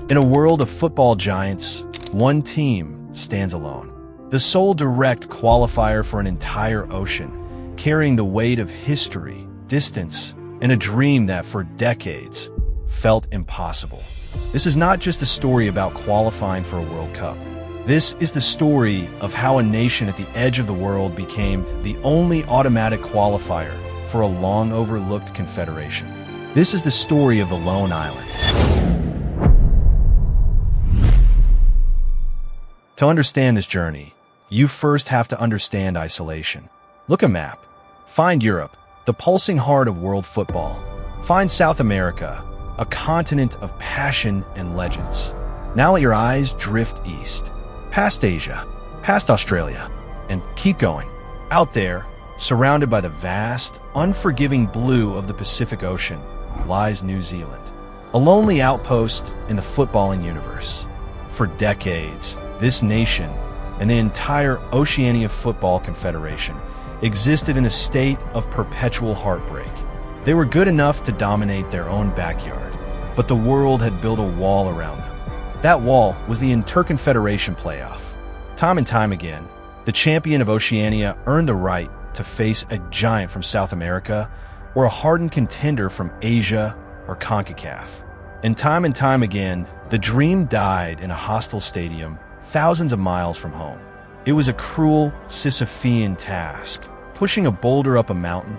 In a world of football giants, one team stands alone. The sole direct qualifier for an entire ocean, carrying the weight of history, distance, and a dream that for decades felt impossible. This is not just a story about qualifying for a World Cup. This is the story of how a nation at the edge of the world became the only automatic qualifier for a long-overlooked confederation. This is the story of the lone island. To understand this journey, you first have to understand isolation. Look a map. Find Europe, the pulsing heart of world football. Find South America, a continent of passion and legends. Now let your eyes drift east, past Asia, past Australia, and keep going. Out there, surrounded by the vast, unforgiving blue of the Pacific Ocean, lies New Zealand, a lonely outpost in the footballing universe. For decades, this nation and the entire Oceania Football Confederation existed in a state of perpetual heartbreak. They were good enough to dominate their own backyard, but the world had built a wall around them. That wall was the Interconfederation playoff. Time and time again, the champion of Oceania earned the right to face a giant from South America or a hardened contender from Asia or CONCACAF. And time again, the dream died in a hostile stadium thousands of miles from home. It was a cruel, Sisyphean task, pushing a boulder up a mountain,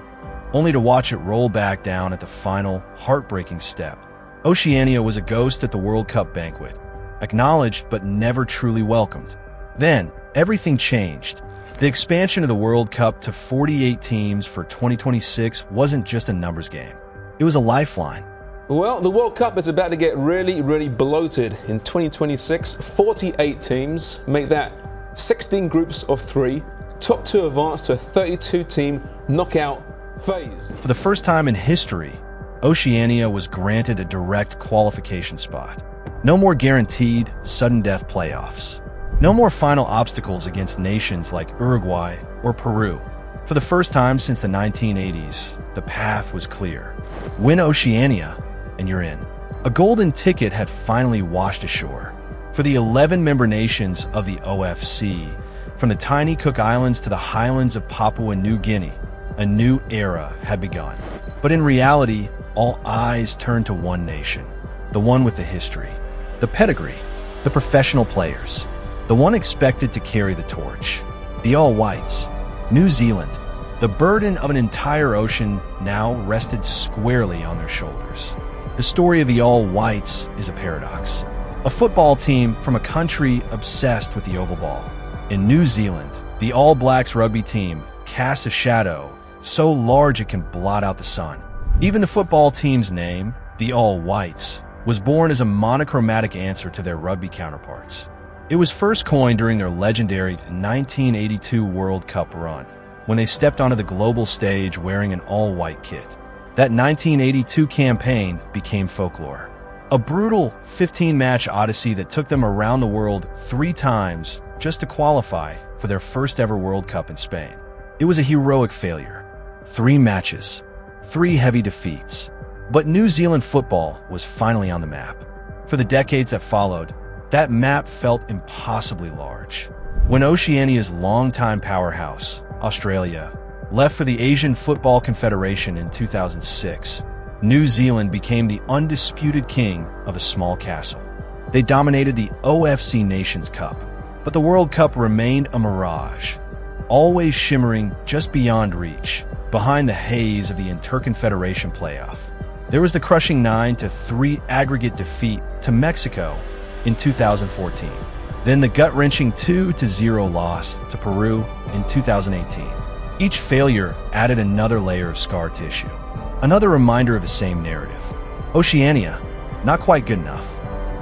only to watch it roll back down at the final, heartbreaking step. Oceania was a ghost at the World Cup banquet, acknowledged but never truly welcomed. Then, everything changed. The expansion of the World Cup to 48 teams for 2026 wasn't just a numbers game. It was a lifeline. Well, the World Cup is about to get really bloated. In 2026, 48 teams, make that 16 groups of 3, top 2 advance to a 32-team knockout phase. For the first time in history, Oceania was granted a direct qualification spot. No more guaranteed sudden death playoffs. No more final obstacles against nations like Uruguay or Peru. For the first time since the 1980s, the path was clear. Win Oceania, and you're in. A golden ticket had finally washed ashore. For the 11 member nations of the OFC, from the tiny Cook Islands to the highlands of Papua New Guinea, a new era had begun. But in reality, all eyes turned to one nation, the one with the history, the pedigree, the professional players, the one expected to carry the torch, the All Whites, New Zealand. The burden of an entire ocean now rested squarely on their shoulders. The story of the All Whites is a paradox. A football team from a country obsessed with the oval ball. In New Zealand, the All Blacks rugby team casts a shadow so large it can blot out the sun. Even the football team's name, the All Whites, was born as a monochromatic answer to their rugby counterparts. It was first coined during their legendary 1982 World Cup run, when they stepped onto the global stage wearing an all-white kit. That 1982 campaign became folklore. A brutal 15-match odyssey that took them around the world 3 times just to qualify for their first ever World Cup in Spain. It was a heroic failure. 3 matches, 3 heavy defeats. But New Zealand football was finally on the map. For the decades that followed, that map felt impossibly large. When Oceania's longtime powerhouse, Australia, left for the Asian Football Confederation in 2006, New Zealand became the undisputed king of a small castle. They dominated the OFC Nations Cup, but the World Cup remained a mirage, always shimmering just beyond reach, behind the haze of the Interconfederation playoff. There was the crushing 9-3 aggregate defeat to Mexico in 2014, then the gut-wrenching 2-0 loss to Peru in 2018. Each failure added another layer of scar tissue, another reminder of the same narrative. Oceania, not quite good enough.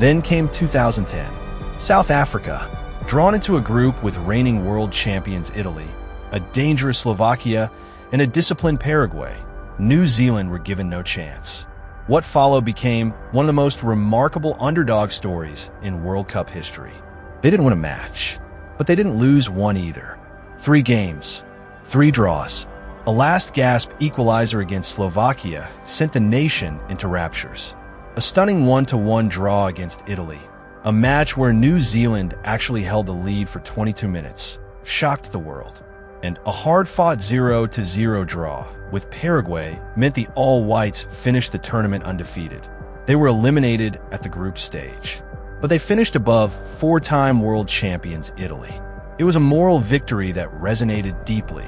Then came 2010. South Africa, drawn into a group with reigning world champions Italy, a dangerous Slovakia, and a disciplined Paraguay. New Zealand were given no chance. What followed became one of the most remarkable underdog stories in World Cup history. They didn't win a match, but they didn't lose one either. 3 games, 3 draws. A last-gasp equalizer against Slovakia sent the nation into raptures. A stunning 1-1 draw against Italy, a match where New Zealand actually held the lead for 22 minutes, shocked the world. And a hard-fought 0-0 draw with Paraguay meant the All-Whites finished the tournament undefeated. They were eliminated at the group stage, but they finished above four-time world champions Italy. It was a moral victory that resonated deeply.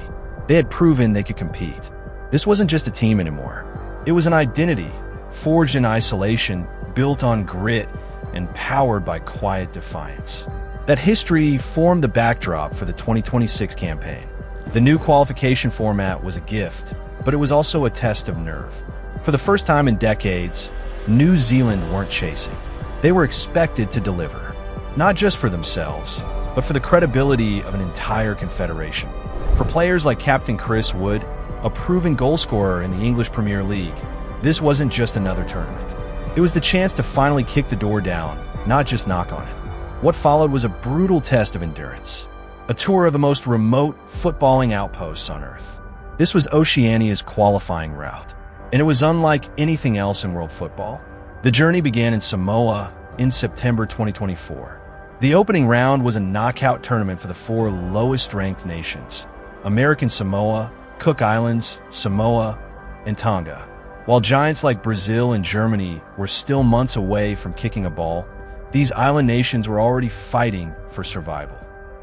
They had proven they could compete. This wasn't just a team anymore. It was an identity, forged in isolation, built on grit, and powered by quiet defiance. That history formed the backdrop for the 2026 campaign. The new qualification format was a gift, but it was also a test of nerve. For the first time in decades, New Zealand weren't chasing. They were expected to deliver, not just for themselves, but for the credibility of an entire confederation. For players like Captain Chris Wood, a proven goalscorer in the English Premier League, this wasn't just another tournament. It was the chance to finally kick the door down, not just knock on it. What followed was a brutal test of endurance, a tour of the most remote footballing outposts on Earth. This was Oceania's qualifying route, and it was unlike anything else in world football. The journey began in Samoa in September 2024. The opening round was a knockout tournament for the four lowest-ranked nations: American Samoa, Cook Islands, Samoa, and Tonga. While giants like Brazil and Germany were still months away from kicking a ball, these island nations were already fighting for survival.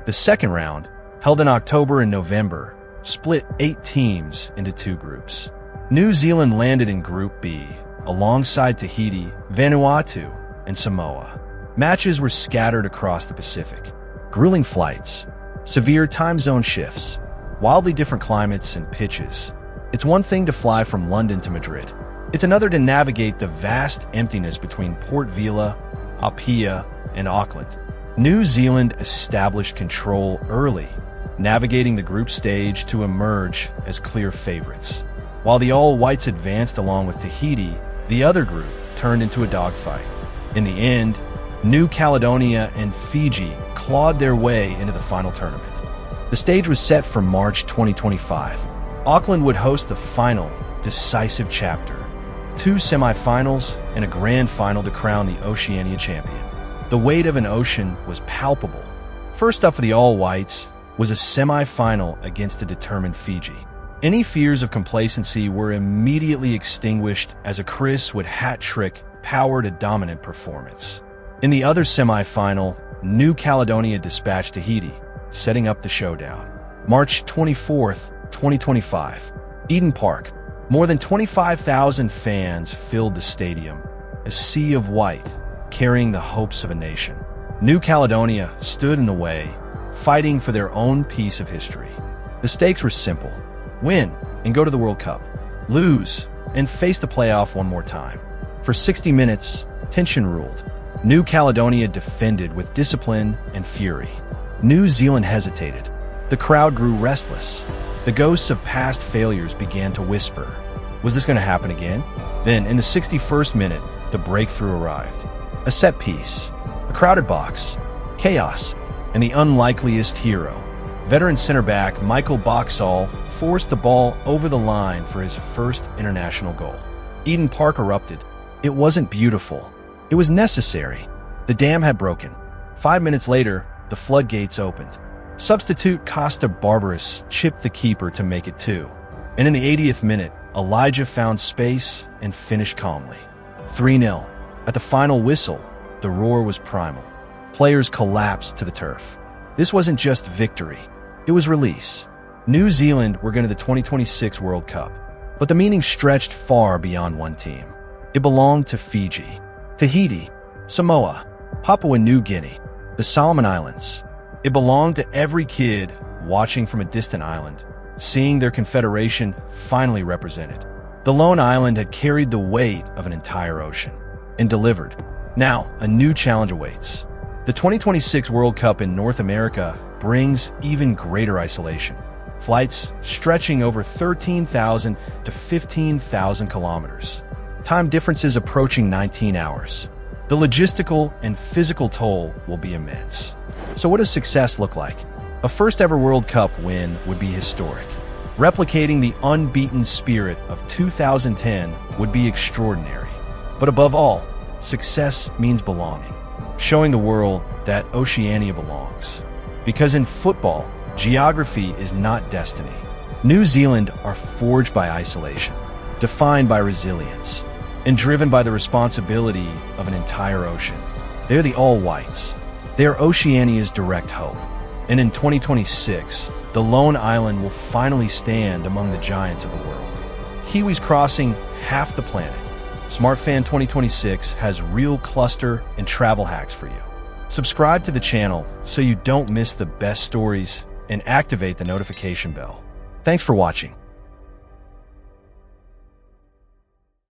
The second round, held in October and November, split 8 teams into 2 groups. New Zealand landed in Group B, alongside Tahiti, Vanuatu, and Samoa. Matches were scattered across the Pacific. Grueling flights, severe time zone shifts, wildly different climates and pitches. It's one thing to fly from London to Madrid. It's another to navigate the vast emptiness between Port Vila, Apia, and Auckland. New Zealand established control early, navigating the group stage to emerge as clear favorites. While the All-Whites advanced along with Tahiti, the other group turned into a dogfight. In the end, New Caledonia and Fiji clawed their way into the final tournament. The stage was set for March 2025. Auckland would host the final, decisive chapter. 2 semifinals and a grand final to crown the Oceania champion. The weight of an ocean was palpable. First up for the All-Whites was a semi-final against a determined Fiji. Any fears of complacency were immediately extinguished as a Chris Wood hat-trick powered a dominant performance. In the other semi-final, New Caledonia dispatched Tahiti, setting up the showdown. March 24th, 2025, Eden Park. More than 25,000 fans filled the stadium, a sea of white, carrying the hopes of a nation. New Caledonia stood in the way, fighting for their own piece of history. The stakes were simple: win and go to the World Cup, lose and face the playoff one more time. For 60 minutes, tension ruled. New Caledonia defended with discipline and fury. New Zealand hesitated. The crowd grew restless. The ghosts of past failures began to whisper. Was this going to happen again? Then, in the 61st minute, the breakthrough arrived. A set piece, a crowded box, chaos, and the unlikeliest hero. Veteran center back Michael Boxall forced the ball over the line for his first international goal. Eden Park erupted. It wasn't beautiful. It was necessary. The dam had broken. 5 minutes later, the floodgates opened. Substitute Costa Barbaros chipped the keeper to make it 2. And in the 80th minute, Elijah found space and finished calmly. 3-0. At the final whistle, the roar was primal. Players collapsed to the turf. This wasn't just victory. It was release. New Zealand were going to the 2026 World Cup. But the meaning stretched far beyond one team. It belonged to Fiji, Tahiti, Samoa, Papua New Guinea, the Solomon Islands. It belonged to every kid watching from a distant island, seeing their confederation finally represented. The lone island had carried the weight of an entire ocean and delivered. Now, a new challenge awaits. The 2026 World Cup in North America brings even greater isolation. Flights stretching over 13,000 to 15,000 kilometers. Time differences approaching 19 hours. The logistical and physical toll will be immense. So what does success look like? A first-ever World Cup win would be historic. Replicating the unbeaten spirit of 2010 would be extraordinary. But above all, success means belonging, showing the world that Oceania belongs. Because in football, geography is not destiny. New Zealand are forged by isolation, defined by resilience, and driven by the responsibility of an entire ocean. They're the All Whites. They are Oceania's direct hope. And in 2026, the lone island will finally stand among the giants of the world. Kiwis crossing half the planet. SmartFan 2026 has real cluster and travel hacks for you. Subscribe to the channel so you don't miss the best stories and activate the notification bell. Thanks for watching.